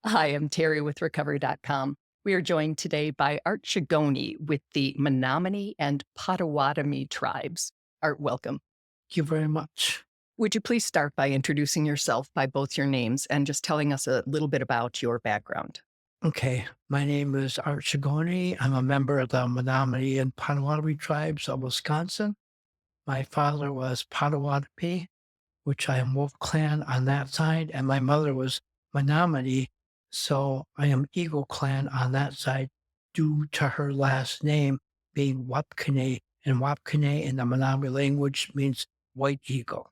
Hi, I'm Terry with Recovery.com. We are joined today by Art Shegonee with the Menominee and Potawatomi tribes. Art, welcome. Thank you very much. Would you please start by introducing yourself by both your names and just telling us a little bit about your background? Okay, my name is Art Shegonee. I'm a member of the Menominee and Potawatomi tribes of Wisconsin. My father was Potawatomi, which I am Wolf Clan on that side, and my mother was Menominee, so I am Eagle Clan on that side due to her last name being Wapkene, and Wapkene in the Menominee language means white eagle.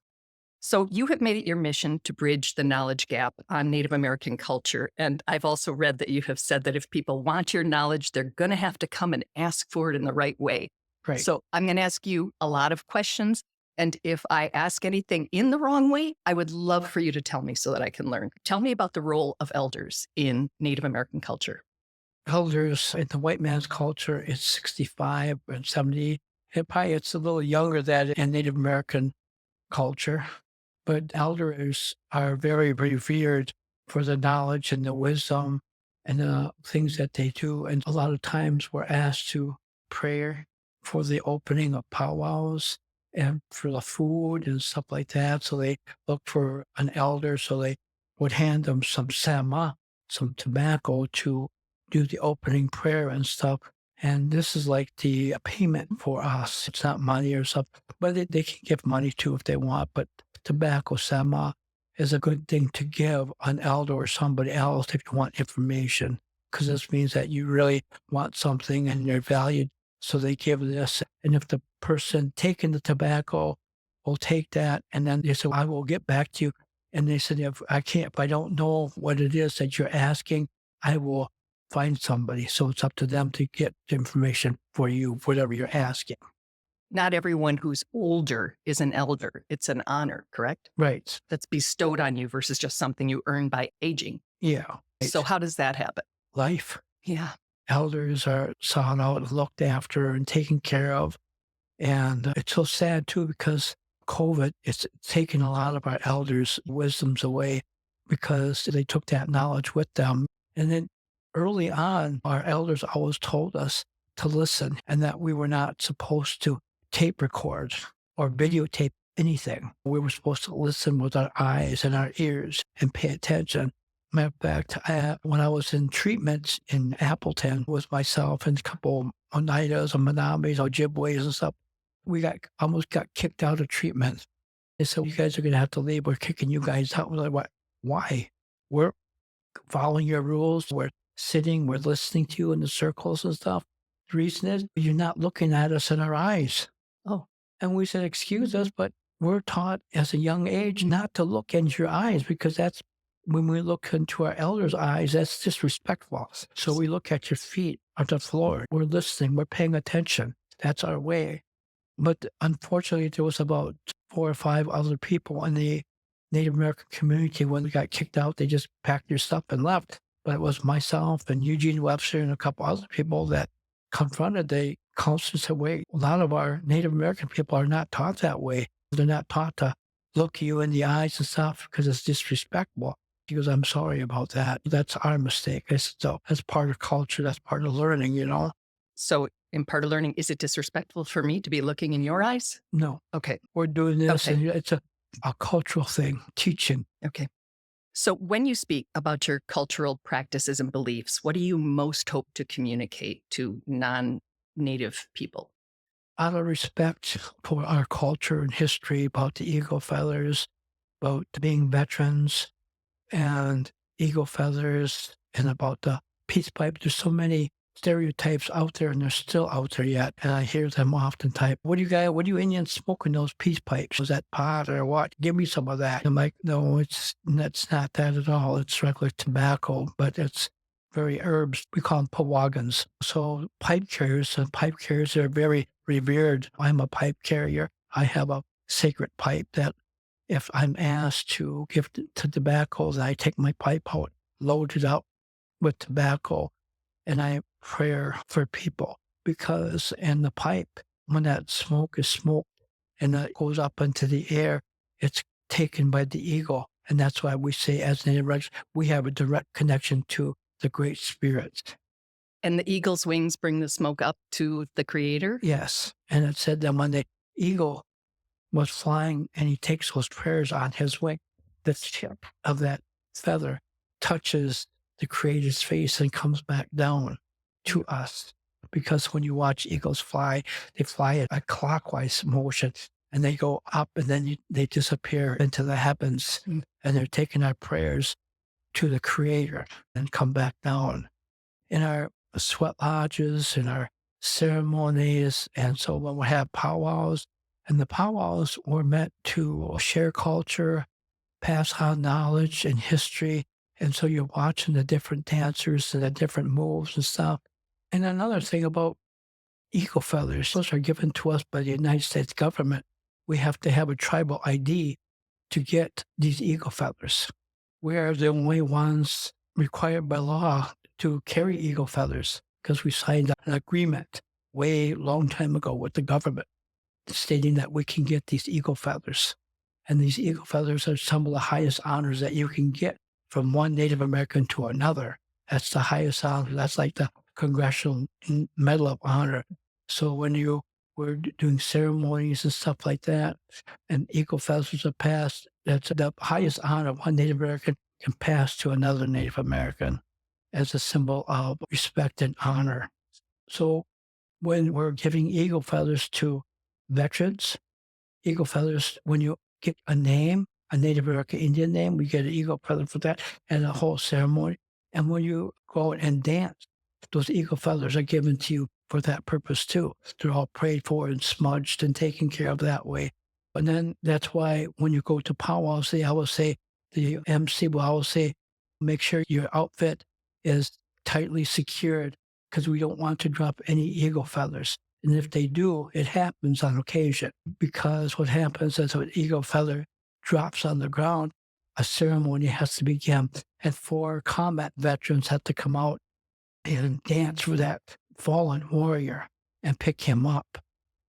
So, you have made it your mission to bridge the knowledge gap on Native American culture. And I've also read that you have said that if people want your knowledge, they're going to have to come and ask for it in the right way. Right. So, I'm going to ask you a lot of questions. And if I ask anything in the wrong way, I would love for you to tell me so that I can learn. Tell me about the role of elders in Native American culture. Elders in the white man's culture is 65 and 70. And probably it's a little younger than in Native American culture. But elders are very revered for the knowledge and the wisdom and the things that they do. And a lot of times we're asked to pray for the opening of powwows and for the food and stuff like that. So they look for an elder. So they would hand them some sama, some tobacco to do the opening prayer and stuff. And this is like the payment for us. It's not money or something, but they can give money too if they want. But tobacco sama is a good thing to give an elder or somebody else if you want information, because this means that you really want something and you're valued. So they give this. And if the person taking the tobacco will take that, and then they say, I will get back to you. And they said, if I don't know what it is that you're asking, I will find somebody. So it's up to them to get the information for you, whatever you're asking. Not everyone who's older is an elder. It's an honor, correct? Right. That's bestowed on you versus just something you earn by aging. Yeah. So, Right. how does that happen? Life. Yeah. Elders are sought out and looked after and taken care of. And it's so sad too, because COVID, it's taken a lot of our elders' wisdoms away because they took that knowledge with them. And then early on, our elders always told us to listen and that we were not supposed to tape record or videotape anything. We were supposed to listen with our eyes and our ears and pay attention. Matter of fact, when I was in treatment in Appleton with myself and a couple Oneidas and Menominees, Ojibways and stuff, we almost got kicked out of treatment. They said, you guys are going to have to leave. We're kicking you guys out. We're like, what? Why? We're following your rules. We're sitting, we're listening to you in the circles and stuff. The reason is you're not looking at us in our eyes. Oh, And we said, excuse us, but we're taught as a young age not to look into your eyes because that's when we look into our elders' eyes, that's disrespectful. So we look at your feet on the floor. We're listening, we're paying attention. That's our way. But unfortunately, there was about 4 or 5 other people in the Native American community. When we got kicked out, they just packed their stuff and left. But it was myself and Eugene Webster and a couple other people that confronted the council and said, wait, a lot of our Native American people are not taught that way. They're not taught to look you in the eyes and stuff because it's disrespectful. He goes, I'm sorry about that. That's our mistake. I said, so that's part of culture. That's part of learning, you know? so in part of learning, is it disrespectful for me to be looking in your eyes? No, Okay. we're doing this. Okay. And it's a cultural thing, teaching. Okay. So when you speak about your cultural practices and beliefs, what do you most hope to communicate to non-Native people? Out of respect for our culture and history, about the eagle feathers, about being veterans and eagle feathers, and about the peace pipe. There's so many stereotypes out there, and they're still out there yet. And I hear them often type, what do you Indians smoking those peace pipes? Was that pot or what? Give me some of that. I'm like, no, that's not that at all. It's regular tobacco, but it's very herbs. We call them pawagans. So pipe carriers are very revered. I'm a pipe carrier. I have a sacred pipe that if I'm asked to give to tobacco, then I take my pipe out, load it up with tobacco, and I pray for people. Because in the pipe, when that smoke is smoked and that goes up into the air, it's taken by the eagle And that's why we say, as Native Americans, we have a direct connection to the Great Spirit. And the eagle's wings bring the smoke up to the creator? Yes. And it said that when the eagle was flying and he takes those prayers on his wing, the tip of that feather touches the Creator's face and comes back down to us. Because when you watch eagles fly, they fly at a clockwise motion and they go up and then they disappear into the heavens. And they're taking our prayers to the Creator and come back down. In our sweat lodges, in our ceremonies, and so when we have powwows, and the powwows were meant to share culture, pass on knowledge and history. And so you're watching the different dancers and the different moves and stuff. And another thing about eagle feathers, those are given to us by the United States government. We have to have a tribal ID to get these eagle feathers. We are the only ones required by law to carry eagle feathers because we signed an agreement way long time ago with the government stating that we can get these eagle feathers. And these eagle feathers are some of the highest honors that you can get from one Native American to another. That's the highest honor. That's like the Congressional Medal of Honor. So when you were doing ceremonies and stuff like that, and eagle feathers are passed, that's the highest honor one Native American can pass to another Native American as a symbol of respect and honor. So when we're giving eagle feathers to veterans, eagle feathers, when you get a name, a Native American Indian name, we get an eagle feather for that and a whole ceremony. And when you go out and dance, those eagle feathers are given to you for that purpose too. They're all prayed for and smudged and taken care of that way. And then that's why when you go to powwows, they always say, the MC will always say, make sure your outfit is tightly secured because we don't want to drop any eagle feathers. And if they do, it happens on occasion because what happens is when an eagle feather drops on the ground, a ceremony has to begin. And 4 combat veterans have to come out and dance for that fallen warrior and pick him up.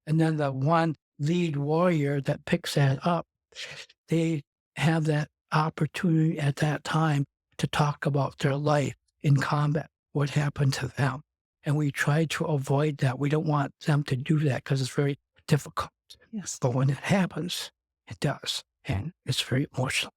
And then the one lead warrior that picks that up, they have that opportunity at that time to talk about their life in combat, what happened to them. And we try to avoid that. We don't want them to do that because it's very difficult. Yes. But when it happens, it does. And it's very emotional.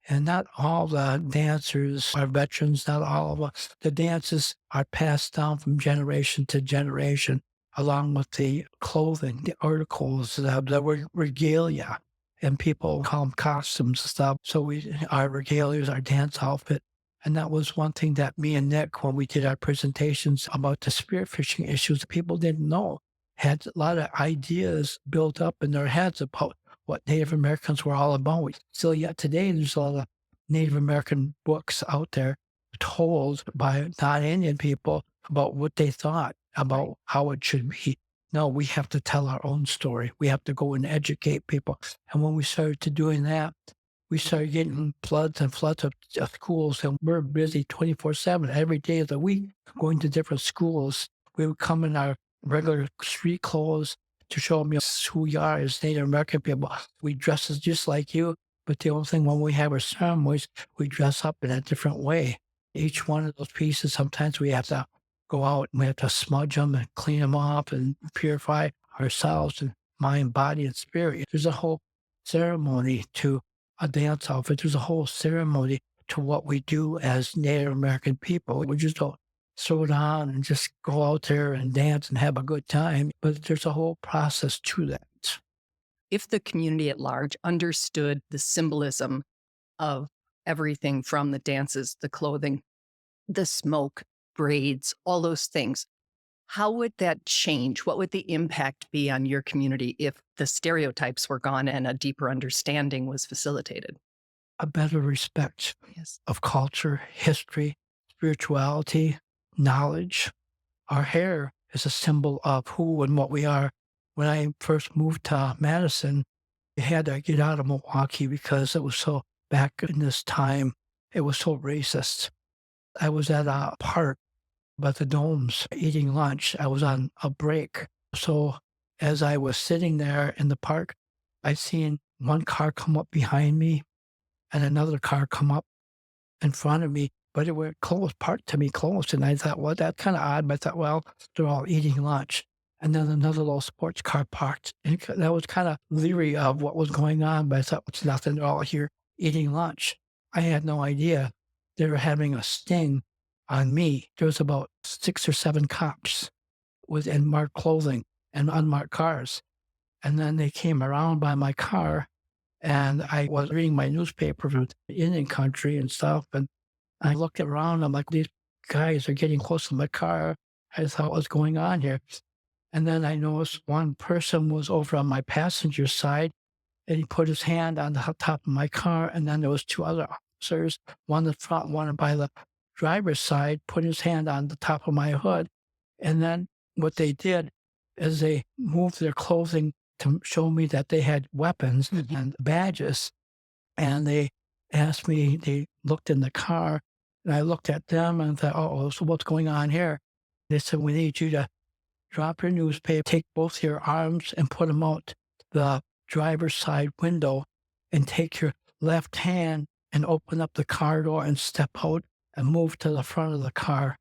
And not all the dancers are veterans. Not all of us. The dances are passed down from generation to generation, along with the clothing, the articles, the regalia. And people call them costumes and stuff. So our regalia is our dance outfit. And that was one thing that me and Nick, when we did our presentations about the spearfishing issues, people didn't know. Had a lot of ideas built up in their heads about what Native Americans were all about. Still yet today, there's a lot of Native American books out there told by non-Indian people about what they thought about how it should be. No, we have to tell our own story. We have to go and educate people. And when we started to doing that, we started getting floods and floods of schools, and we're busy 24/7 every day of the week going to different schools. We would come in our regular street clothes to show them who we are as Native American people. We dress as just like you, but the only thing when we have our ceremonies, we dress up in a different way. Each one of those pieces, sometimes we have to go out and we have to smudge them and clean them off and purify ourselves and mind, body, and spirit. There's a whole ceremony to a dance outfit. There's a whole ceremony to what we do as Native American people. We just don't throw it on and just go out there and dance and have a good time. But there's a whole process to that. If the community at large understood the symbolism of everything from the dances, the clothing, the smoke, braids, all those things, how would that change? What would the impact be on your community if the stereotypes were gone and a deeper understanding was facilitated? A better respect Yes. of culture, history, spirituality, knowledge. Our hair is a symbol of who and what we are. When I first moved to Madison, I had to get out of Milwaukee because it was so, back in this time, it was so racist. I was at a park by the domes eating lunch. I was on a break. So as I was sitting there in the park, I seen one car come up behind me and another car come up in front of me, but it were close, parked to me close, and I thought, "Well, that's kinda odd," but I thought, "Well, they're all eating lunch." And then another little sports car parked, and I was kinda leery of what was going on, but I thought, "It's nothing, they're all here eating lunch." I had no idea they were having a sting on me. There was about 6 or 7 cops with in marked clothing and unmarked cars, and then they came around by my car, and I was reading my newspaper from Indian country and stuff, and I looked around, I'm like, "These guys are getting close to my car." I thought, "What's going on here?" And then I noticed one person was over on my passenger side, and he put his hand on the top of my car, and then there was 2 other officers, one in the front, one by the driver's side, put his hand on the top of my hood, and then what they did is they moved their clothing to show me that they had weapons and badges, and they asked me, they looked in the car, and I looked at them and thought, "Uh-oh, so what's going on here?" They said, "We need you to drop your newspaper, take both your arms and put them out the driver's side window, and take your left hand and open up the car door and step out and move to the front of the car."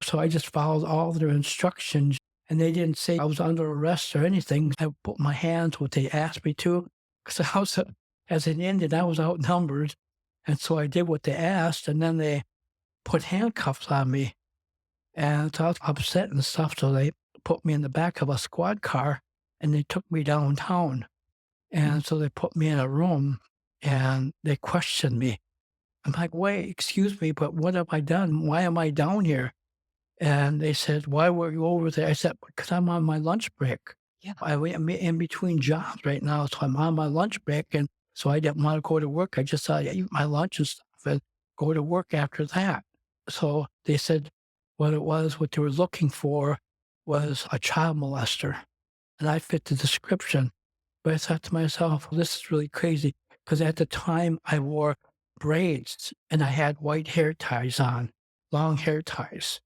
So I just followed all their instructions, and they didn't say I was under arrest or anything. I put my hands what they asked me to, because I was, as an Indian, I was outnumbered, and so I did what they asked, and then they put handcuffs on me, and so I was upset and stuff, so they put me in the back of a squad car, and they took me downtown, and so they put me in a room, and they questioned me. I'm like, "Wait, excuse me, but what have I done? Why am I down here?" And they said, "Why were you over there?" I said, "Because I'm on my lunch break. Yeah. I'm in between jobs right now, so I'm on my lunch break, and so I didn't wanna go to work. I just thought I'd eat my lunch and stuff and go to work after that." So they said what they were looking for was a child molester, and I fit the description. But I thought to myself, "Well, this is really crazy," because at the time, I wore braids, and I had white hair ties on, long hair ties,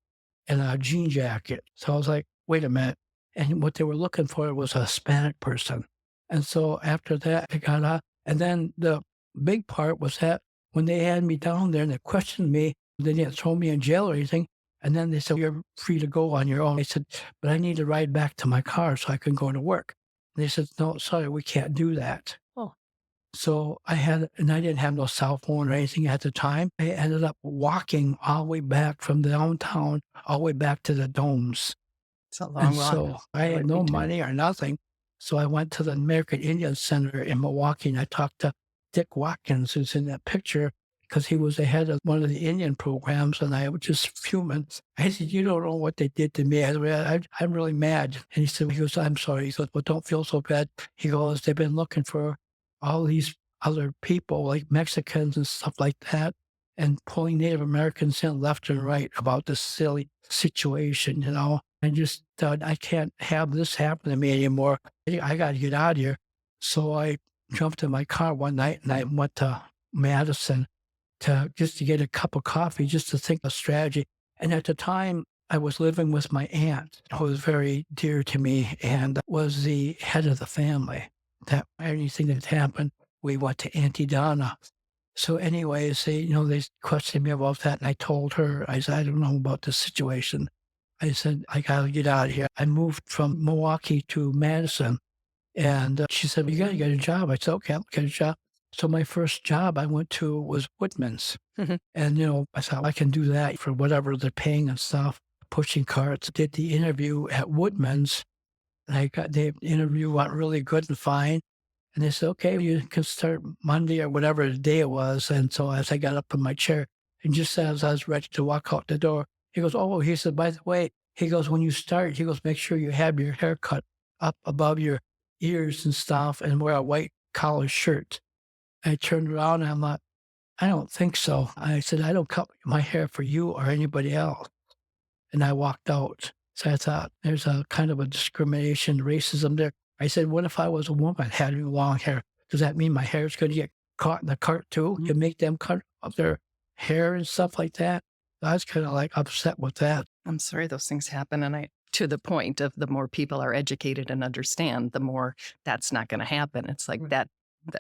and a jean jacket. So I was like, "Wait a minute." And what they were looking for was a Hispanic person. And so after that, I got out. And then the big part was that when they had me down there and they questioned me, they didn't throw me in jail or anything. And then they said, "You're free to go on your own." I said, "But I need to ride back to my car so I can go to work." And they said, "No, sorry, we can't do that." Oh, So I didn't have no cell phone or anything at the time. I ended up walking all the way back from downtown, all the way back to the domes. it's a And long walk. so I That had would be no too. money or nothing. So I went to the American Indian Center in Milwaukee, and I talked to Dick Watkins, who's in that picture, because he was the head of one of the Indian programs, and I was just fuming. I said, "You don't know what they did to me. I'm really mad." And he goes, "I'm sorry." He goes, "Well, don't feel so bad." He goes, "They've been looking for all these other people, like Mexicans and stuff like that, and pulling Native Americans in left and right about this silly situation, you know." I just thought, "I can't have this happen to me anymore. I gotta get out of here." So I jumped in my car one night and I went to Madison to just to get a cup of coffee, just to think of strategy. And at the time, I was living with my aunt, who was very dear to me and was the head of the family. That anything that happened, we went to Auntie Donna. So anyways, they questioned me about that, and I told her, I said, "I don't know about this situation." I said, "I gotta get out of here." I moved from Milwaukee to Madison, and she said, "You gotta get a job." I said, "Okay, I'll get a job." So my first job I went to was Woodman's, Mhm. and, I thought, "I can do that for whatever they're paying and stuff." Pushing carts, did the interview at Woodman's, and the interview went really good and fine. And they said, "Okay, you can start Monday," or whatever the day it was. And so as I got up in my chair, and just as I was ready to walk out the door, he goes, "Oh," he said, "by the way," he goes, "when you start," he goes, "make sure you have your hair cut up above your ears and stuff and wear a white collar shirt." I turned around and I'm like, "I don't think so." I said, "I don't cut my hair for you or anybody else." And I walked out. So I thought, there's a kind of a discrimination, racism there. I said, "What if I was a woman having long hair? Does that mean my hair is gonna get caught in the cart too? Mhm. You make them cut off their hair and stuff like that?" I was kinda, like, upset with that. I'm sorry those things happen. And to the point of the more people are educated and understand, the more that's not going to happen. It's like that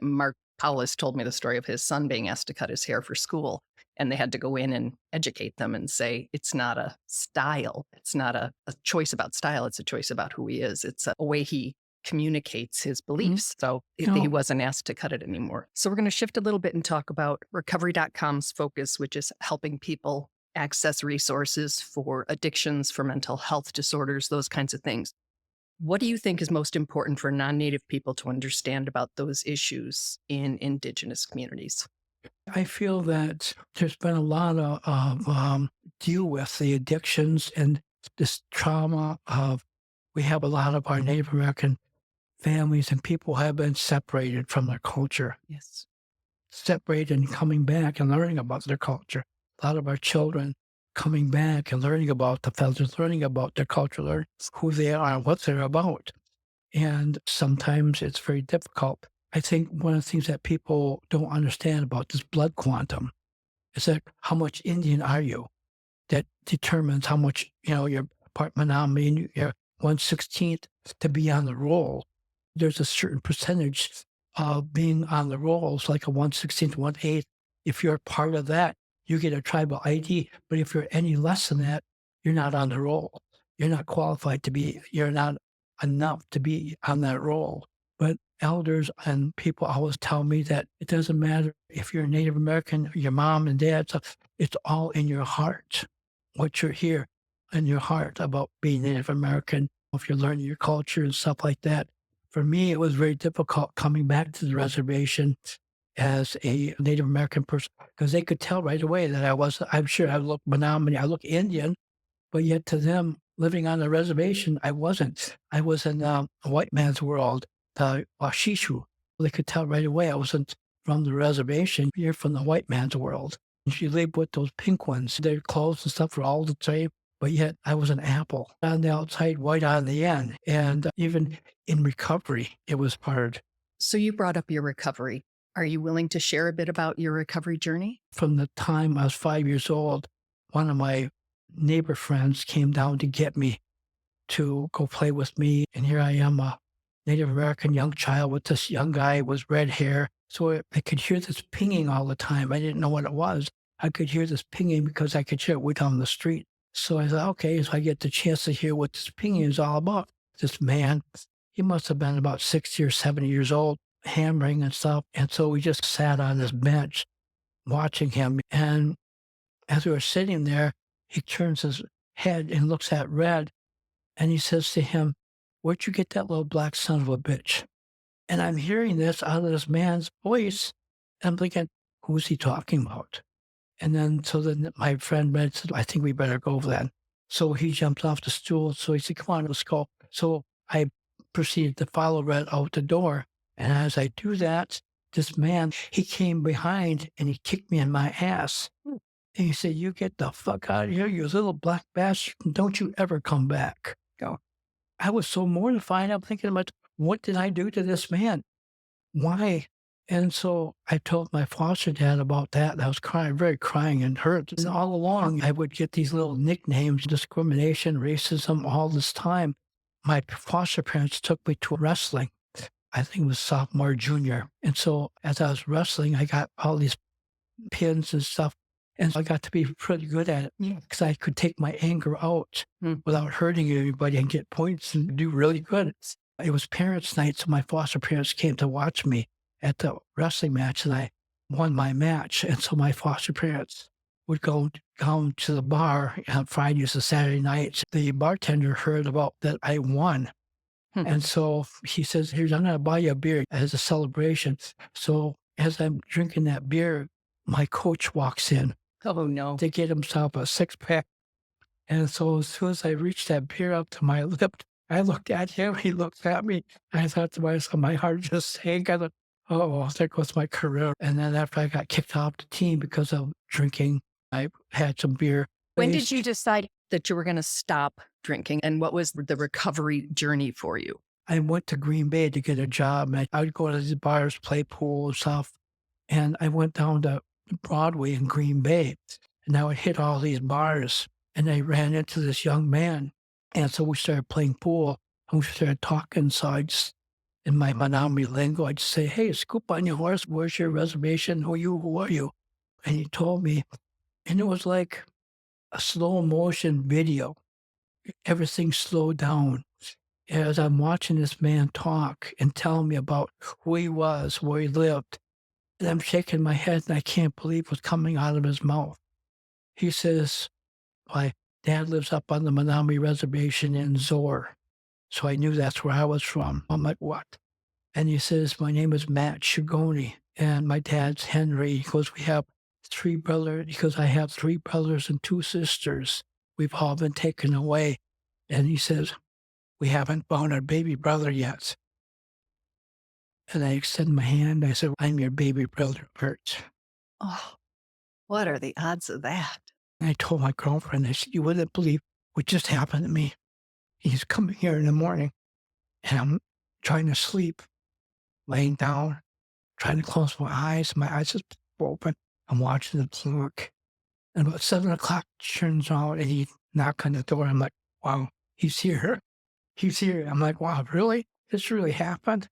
marked Paulus told me the story of his son being asked to cut his hair for school. And they had to go in and educate them and say, it's not a style. It's not a choice about style. It's a choice about who he is. It's a way he communicates his beliefs. So he No. wasn't asked to cut it anymore. So we're going to shift a little bit and talk about Recovery.com's focus, which is helping people access resources for addictions, for mental health disorders, those kinds of things. What do you think is most important for non-Native people to understand about those issues in Indigenous communities? I feel that there's been a lot of deal with the addictions and this trauma of we have a lot of our Native American families and people have been separated from their culture, Yes. separated and coming back and learning about their culture. A lot of our children coming back and learning about the feathers, learning about their culture, learning who they are, what they're about. And sometimes it's very difficult. I think one of the things that people don't understand about this blood quantum is that how much Indian are you? That determines how much, your part Menominee and you're 1/16th to be on the roll. There's a certain percentage of being on the rolls, like a 1/16th, 1/8. If you're part of that, you get a tribal ID. But if you're any less than that, you're not on the roll. You're not qualified to be, you're not enough to be on that roll. But elders and people always tell me that it doesn't matter if you're Native American, your mom and dad, so it's all in your heart. What you're here in your heart about being Native American, if you're learning your culture and stuff like that. For me, it was very difficult coming back to the reservation as a Native American person because they could tell right away that I'm sure I look Menominee, I look Indian, but yet to them, living on the reservation, I wasn't. I was in a white man's world, the Washishu. They could tell right away I wasn't from the reservation. You're from the white man's world. And she lived with those pink ones. Their clothes and stuff were all the same, but yet I was an apple on the outside, white on the end. And even in recovery, it was hard. So you brought up your recovery. Are you willing to share a bit about your recovery journey? From the time I was 5 years old, one of my neighbor friends came down to get me to go play with me. And here I am, a Native American young child with this young guy with red hair. So I could hear this pinging all the time. I didn't know what it was. I could hear this pinging because I could hear it way down the street. So I thought, okay, so I get the chance to hear what this pinging is all about. This man, he must have been about 60 or 70 years old, hammering and stuff. And so we just sat on this bench watching him. And as we were sitting there, he turns his head and looks at Red, and he says to him, "Where'd you get that little black son of a bitch?" And I'm hearing this out of this man's voice, and I'm thinking, who's he talking about? And then my friend Red said, "I think we better go then." So he jumped off the stool. So he said, "Come on, let's go." So I proceeded to follow Red out the door. And as I do that, this man, he came behind and he kicked me in my ass. And he said, "You get the fuck out of here, you little black bastard, and don't you ever come back." Go. I was so mortified. I'm thinking about what did I do to this man? Why? And so I told my foster dad about that. And I was crying, very crying and hurt. And all along, I would get these little nicknames, discrimination, racism, all this time. My foster parents took me to wrestling. I think it was sophomore, junior. And so as I was wrestling, I got all these pins and stuff. And I got to be pretty good at it because I could take my anger out without hurting anybody and get points and do really good. It was parents' night, so my foster parents came to watch me at the wrestling match, and I won my match. And so my foster parents would go down to the bar on Fridays and Saturday nights. The bartender heard about that I won. And so he says, "Here's, I'm going to buy you a beer as a celebration." So as I'm drinking that beer, my coach walks in Oh, no. to get himself a six-pack. And so as soon as I reached that beer up to my lip, I looked at him, he looked at me. I thought to myself, my heart just sank. I thought, oh, there goes my career. And then after I got kicked off the team because of drinking, I had some beer. When did you decide that you were going to stop drinking? And what was the recovery journey for you? I went to Green Bay to get a job. And I would go to these bars, play pool and stuff. And I went down to Broadway in Green Bay. And I would hit all these bars. And I ran into this young man. And so we started playing pool and we started talking. So I just in my Menominee lingo, I'd say, "Hey, scoop on your horse. Where's your reservation? Who are you?" And he told me, and it was like a slow motion video. Everything slowed down as I'm watching this man talk and tell me about who he was, where he lived. And I'm shaking my head and I can't believe what's coming out of his mouth. He says, "My dad lives up on the Menominee Reservation in Zor." So I knew that's where I was from. I'm like, "What?" And he says, "My name is Art Shegonee and my dad's Henry." He goes, "We have 3 brothers." He goes, "I have 3 brothers and 2 sisters. We've all been taken away." And he says, "We haven't found our baby brother yet." And I extend my hand. I said, "I'm your baby brother, Art." Oh, what are the odds of that? And I told my girlfriend, I said, "You wouldn't believe what just happened to me." He's coming here in the morning and I'm trying to sleep, laying down, trying to close my eyes. My eyes just open. I'm watching the clock. And about 7 o'clock turns out and he knocked on the door. I'm like, "Wow, he's here. He's here." I'm like, "Wow, really? This really happened?"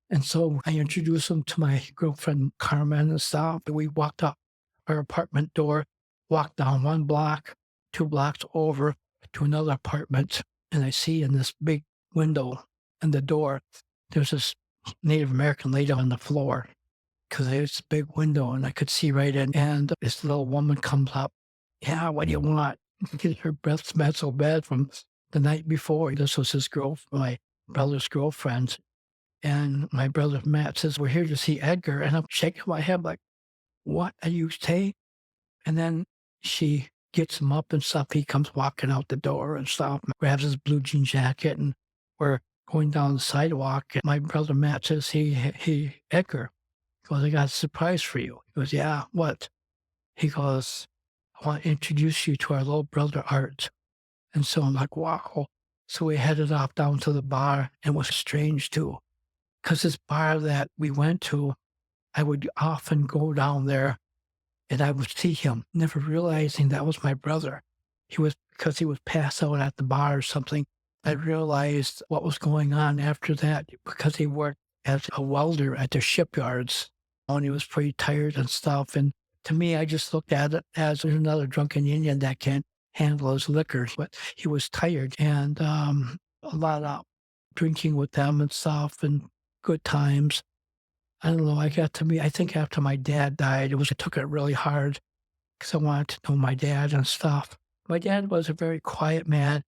And so I introduced him to my girlfriend, Carmen, and stuff. And we walked up our apartment door, walked down 1 block, 2 blocks over to another apartment. And I see in this big window in the door, there's this Native American lady on the floor because there's a big window and I could see right in. And this little woman comes up. "Yeah, what do you want?" Because her breath smelled so bad from the night before. This was my brother's girlfriend. And my brother Matt says, "We're here to see Edgar." And I'm shaking my head like, "What are you saying?" And then she gets him up and stuff. He comes walking out the door and stuff, grabs his blue jean jacket, and we're going down the sidewalk. And my brother Matt says, "Hey, Edgar." He goes, "I got a surprise for you." He goes, "Yeah, what?" He goes, "I want to introduce you to our little brother Art." And so I'm like, "Wow." So we headed off down to the bar and it was strange too. Because this bar that we went to, I would often go down there and I would see him, never realizing that was my brother. Because he was passed out at the bar or something. I realized what was going on after that because he worked as a welder at the shipyards and he was pretty tired and stuff. And to me, I just looked at it as another drunken Indian that can't handle his liquor, but he was tired and a lot of drinking with them and stuff and good times. I don't know, I think after my dad died, I took it really hard because I wanted to know my dad and stuff. My dad was a very quiet man.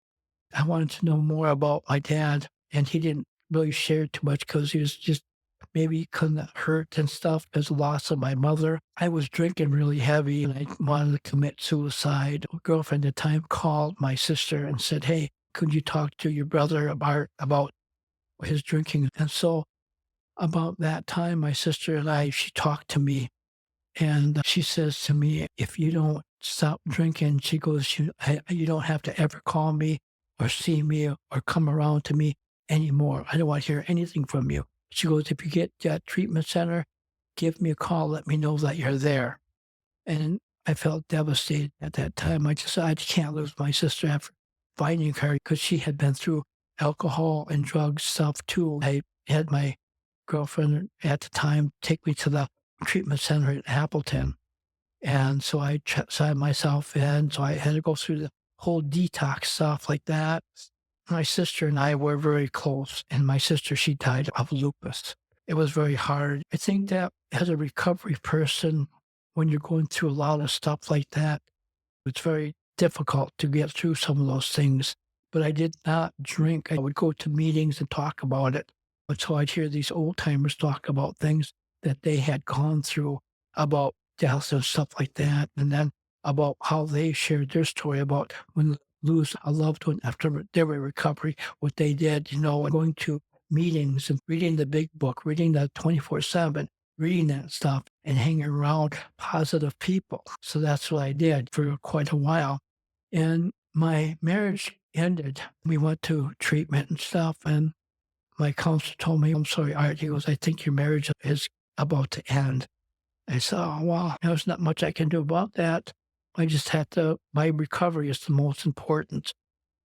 I wanted to know more about my dad, and he didn't really share too much because he was just maybe kind of hurt and stuff as the loss of my mother. I was drinking really heavy and I wanted to commit suicide. A girlfriend at the time called my sister and said, "Hey, could you talk to your brother about his drinking?" And so about that time, my sister and she talked to me and she says to me, "If you don't stop drinking," she goes, "you don't have to ever call me or see me or come around to me anymore. I don't want to hear anything from you." She goes, "If you get to that treatment center, give me a call. Let me know that you're there." And I felt devastated at that time. I can't lose my sister after finding her because she had been through alcohol and drug stuff too. I had my girlfriend at the time take me to the treatment center in Appleton. And so I signed myself in. So I had to go through the whole detox stuff like that. My sister and I were very close. And my sister, she died of lupus. It was very hard. I think that as a recovery person, when you're going through a lot of stuff like that, it's very difficult to get through some of those things. But I did not drink. I would go to meetings and talk about it. But so I'd hear these old timers talk about things that they had gone through, about deaths and stuff like that. And then about how they shared their story about when lose a loved one after their recovery, what they did, and going to meetings and reading the big book, reading the 24/7, reading that stuff and hanging around positive people. So that's what I did for quite a while. And my marriage ended. We went to treatment and stuff. And my counselor told me, "I'm sorry, Art." He goes, "I think your marriage is about to end." I said, "Oh, wow, there's not much I can do about that. I just my recovery is the most important."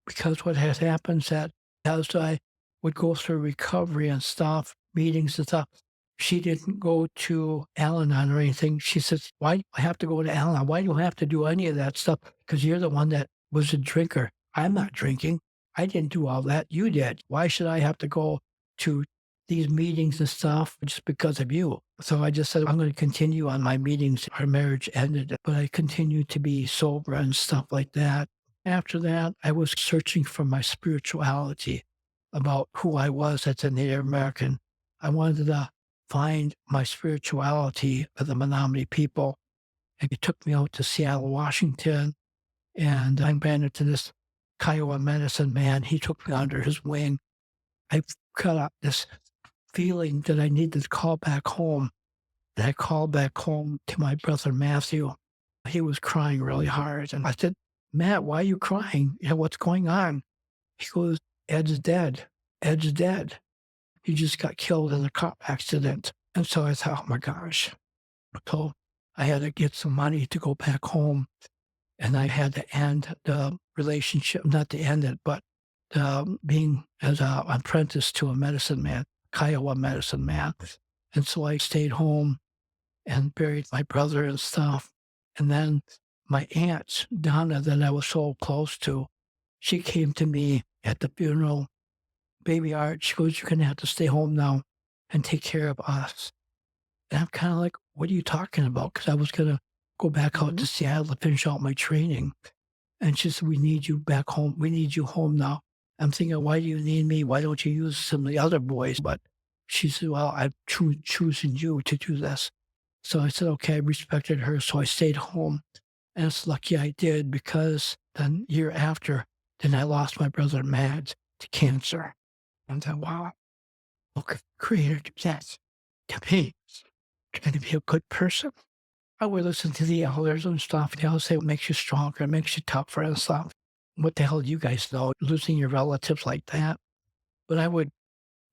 Because what has happened is that as I would go through recovery and stuff, meetings and stuff. She didn't go to Al-Anon or anything. She says, "Why do I have to go to Al-Anon? Why do I have to do any of that stuff? Because you're the one that was a drinker. I'm not drinking. I didn't do all that. You did. Why should I have to go to these meetings and stuff just because of you?" So I just said, "I'm going to continue on my meetings." Our marriage ended, but I continued to be sober and stuff like that. After that, I was searching for my spirituality about who I was as a Native American. I wanted to find my spirituality of the Menominee people. And it took me out to Seattle, Washington, and I ran into this Kiowa medicine man. He took me under his wing. I got up this feeling that I needed to call back home. And I called back home to my brother Matthew. He was crying really hard. And I said, "Matt, why are you crying? What's going on?" He goes, "Ed's dead. Ed's dead. He just got killed in a car accident." And so I thought, "Oh my gosh." So I had to get some money to go back home, and I had to end the relationship, not to end it, but being as an apprentice to a medicine man, Kiowa medicine man. And so I stayed home and buried my brother and stuff. And then my aunt, Donna, that I was so close to, she came to me at the funeral. "Baby Art," she goes, "you're going to have to stay home now and take care of us." And I'm kind of like, "What are you talking about?" Because I was going to go back out Mhm. to Seattle to finish out my training. And she said, "We need you back home. We need you home now." I'm thinking, "Why do you need me? Why don't you use some of the other boys?" But she said, "Well, I've chosen you to do this." So I said, "Okay," I respected her. So I stayed home. And it's lucky I did, because the year after, then I lost my brother Mads to cancer. And I thought, wow, how could the Creator do that to me? Trying to be a good person. I would listen to the elders and stuff. They all say it makes you stronger, it makes you tougher and stuff. What the hell do you guys know? Losing your relatives like that. But I would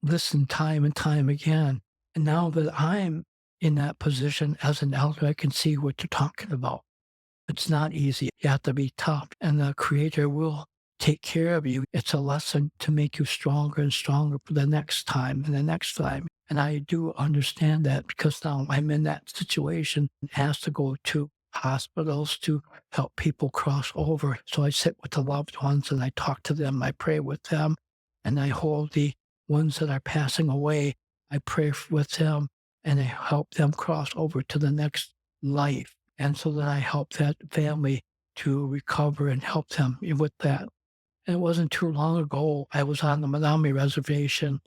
listen time and time again. And now that I'm in that position as an elder, I can see what you're talking about. It's not easy. You have to be tough, and the Creator will take care of you. It's a lesson to make you stronger and stronger for the next time and the next time. And I do understand that, because now I'm in that situation and has to go to hospitals to help people cross over. So I sit with the loved ones and I talk to them, I pray with them, and I hold the ones that are passing away. I pray with them and I help them cross over to the next life. And so then I helped that family to recover and help them with that. And it wasn't too long ago, I was on the Menominee reservation.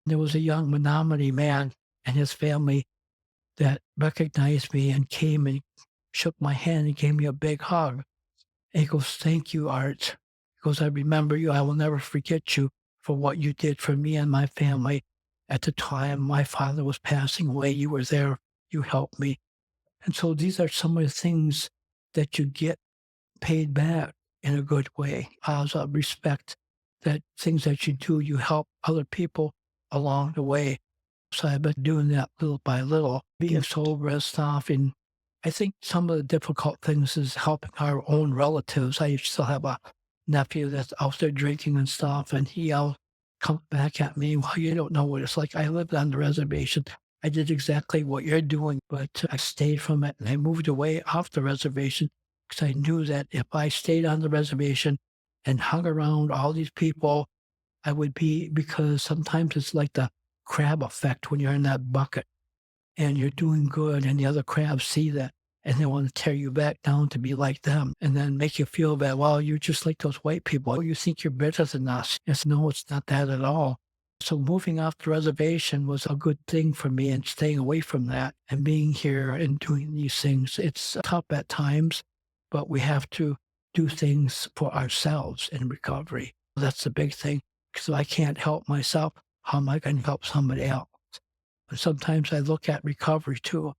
There was a young Menominee man and his family that recognized me and came and shook my hand and gave me a big hug. And he goes, "Thank you, Art." He goes, "I remember you. I will never forget you for what you did for me and my family. At the time my father was passing away, you were there. You helped me." And so these are some of the things that you get paid back in a good way as a respect, that things that you do, you help other people along the way. So I've been doing that little by little, being sober and stuff. And I think some of the difficult things is helping our own relatives. I still have a nephew that's out there drinking and stuff, and he comes back at me, "Well, you don't know what it's like. I lived on the reservation. I did exactly what you're doing, but I stayed from it and I moved away off the reservation because I knew that if I stayed on the reservation and hung around all these people, I would be," because sometimes it's like the crab effect when you're in that bucket and you're doing good and the other crabs see that and they want to tear you back down to be like them and then make you feel bad. "Well, you're just like those white people. You think you're better than us." Yes, no, it's not that at all. So moving off the reservation was a good thing for me, and staying away from that and being here and doing these things. It's tough at times, but we have to do things for ourselves in recovery. That's the big thing. Because if I can't help myself, how am I going to help somebody else? But sometimes I look at recovery too.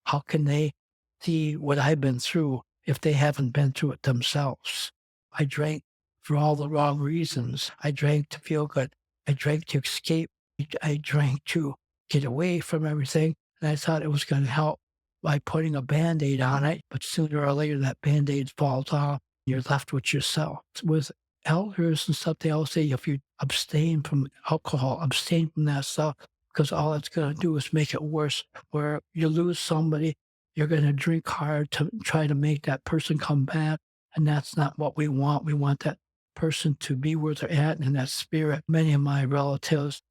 How can they see what I've been through if they haven't been through it themselves? I drank for all the wrong reasons. I drank to feel good. I drank to escape. I drank to get away from everything. And I thought it was going to help by putting a Band-Aid on it. But sooner or later, that Band-Aid falls off. You're left with yourself with it. elders and stuff, they all say if you abstain from alcohol, abstain from that stuff, because all it's going to do is make it worse. Where you lose somebody, you're going to drink hard to try to make that person come back. And that's not what we want. We want that person to be where they're at in that spirit. Many of my relatives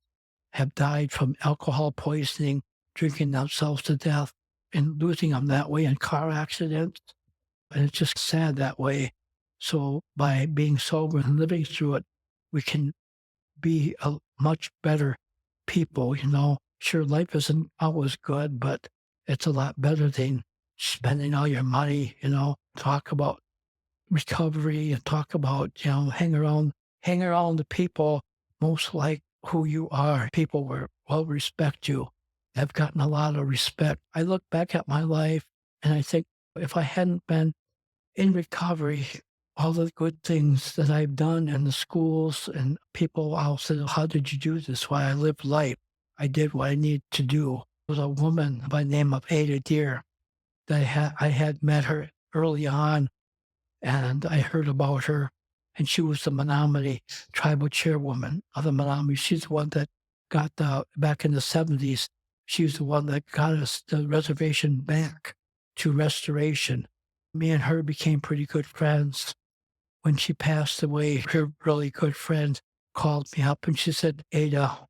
have died from alcohol poisoning, drinking themselves to death, and losing them that way in car accidents. And it's just sad that way. So by being sober and living through it, we can be a much better people, you know. Sure, life isn't always good, but it's a lot better than spending all your money, you know. Talk about recovery and talk about, you know, hang around the people most like who you are. People will respect you. I've gotten a lot of respect. I look back at my life and I think if I hadn't been in recovery, all the good things that I've done in the schools and people all said, how did you do this? Why I lived life. I did what I needed to do. There was a woman by the name of Ada Deer that I had met her early on and I heard about her, and she was the Menominee tribal chairwoman of the Menominee. She's the one that got the back in the 70s, she's the one that got us the reservation back to restoration. Me and her became pretty good friends. When she passed away, her really good friend called me up and she said, "Ada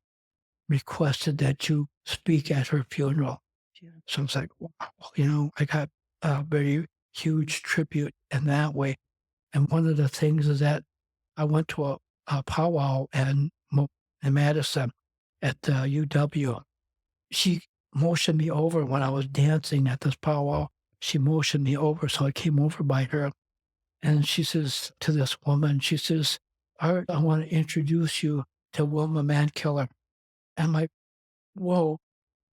requested that you speak at her funeral." Yeah. So I was like, wow, you know, I got a very huge tribute in that way. And one of the things is that I went to a powwow in Madison at the UW. She motioned me over when I was dancing at this powwow. She motioned me over, so I came over by her. And she says to this woman, she says, "Art, I want to introduce you to Wilma Mankiller." And I'm like, whoa.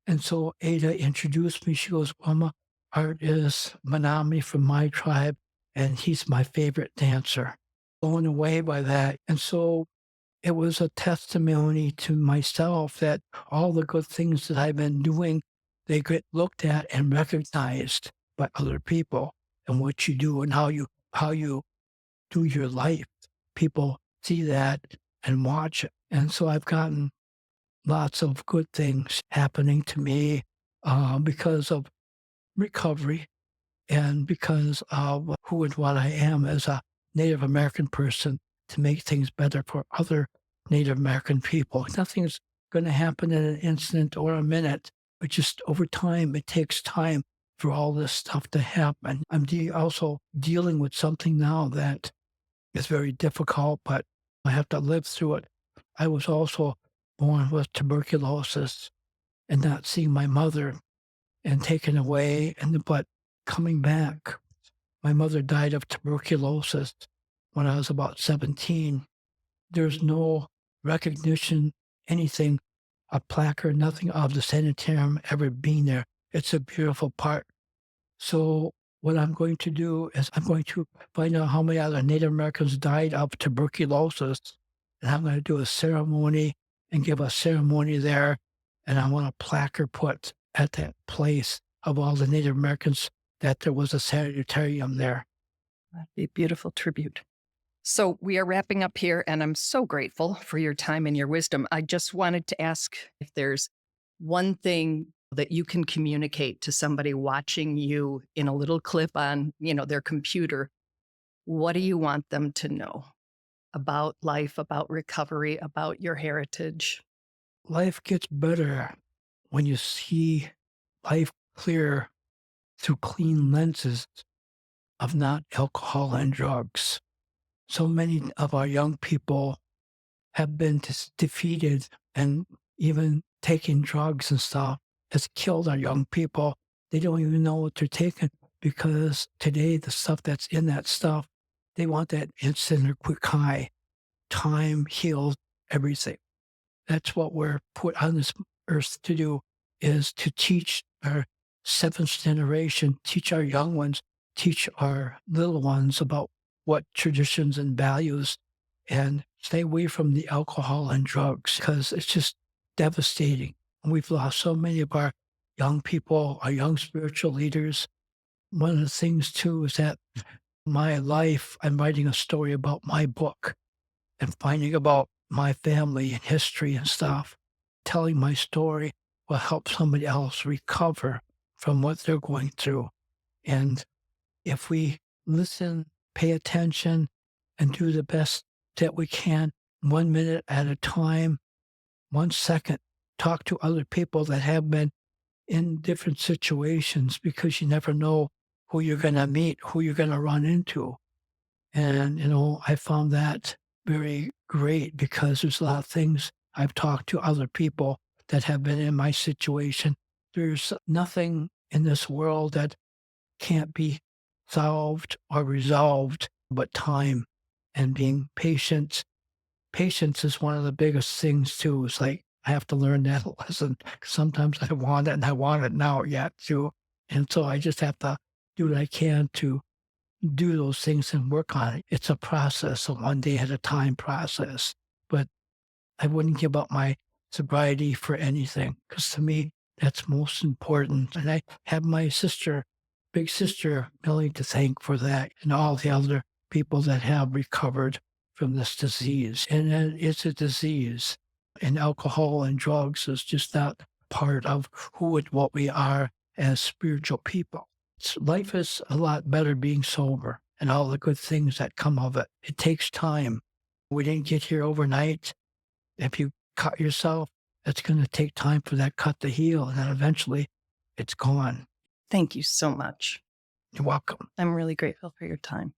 And so Ada introduced me. She goes, "Wilma, Art is Menominee from my tribe, and he's my favorite dancer." Blown away by that. And so it was a testimony to myself that all the good things that I've been doing, they get looked at and recognized by other people and what you do and how you do your life. People see that and watch it. And so I've gotten lots of good things happening to me because of recovery and because of who and what I am as a Native American person to make things better for other Native American people. Nothing's going to happen in an instant or a minute, but just over time, it takes time for all this stuff to happen. I'm also dealing with something now that is very difficult, but I have to live through it. I was also born with tuberculosis and not seeing my mother and taken away, but coming back. My mother died of tuberculosis when I was about 17. There's no recognition, anything, a plaque or nothing of the sanitarium ever being there. It's a beautiful part. So what I'm going to do is I'm going to find out how many other Native Americans died of tuberculosis, and I'm going to do a ceremony and give a ceremony there, and I want a placard put at that place of all the Native Americans that there was a sanitarium there. That'd be a beautiful tribute. So we are wrapping up here, and I'm so grateful for your time and your wisdom. I just wanted to ask if there's one thing that you can communicate to somebody watching you in a little clip on, their computer. What do you want them to know about life, about recovery, about your heritage? Life gets better when you see life clear through clean lenses of not alcohol and drugs. So many of our young people have been defeated, and even taking drugs and stuff has killed our young people. They don't even know what they're taking because today the stuff that's in that stuff, they want that instant or quick high. Time heals everything. That's what we're put on this earth to do, is to teach our seventh generation, teach our young ones, teach our little ones about what traditions and values, and stay away from the alcohol and drugs because it's just devastating. And we've lost so many of our young people, our young spiritual leaders. One of the things too is that my life, I'm writing a story about my book. and finding about my family and history and stuff, telling my story will help somebody else recover from what they're going through. And if we listen, pay attention, and do the best that we can, 1 minute at a time, 1 second, talk to other people that have been in different situations because you never know who you're going to meet, who you're going to run into. And, I found that very great because there's a lot of things I've talked to other people that have been in my situation. There's nothing in this world that can't be solved or resolved but time and being patient. Patience is one of the biggest things too. It's like I have to learn that lesson. Sometimes I want it and I want it now yet too. And so I just have to do what I can to do those things and work on it. It's a process, a one day at a time process. But I wouldn't give up my sobriety for anything because to me, that's most important. And I have my sister, big sister, Millie, to thank for that and all the other people that have recovered from this disease. And it's a disease, and alcohol and drugs is just not part of who and what we are as spiritual people. Life is a lot better being sober and all the good things that come of it. It takes time. We didn't get here overnight. If you cut yourself, it's going to take time for that cut to heal, and then eventually it's gone. Thank you so much. You're welcome. I'm really grateful for your time.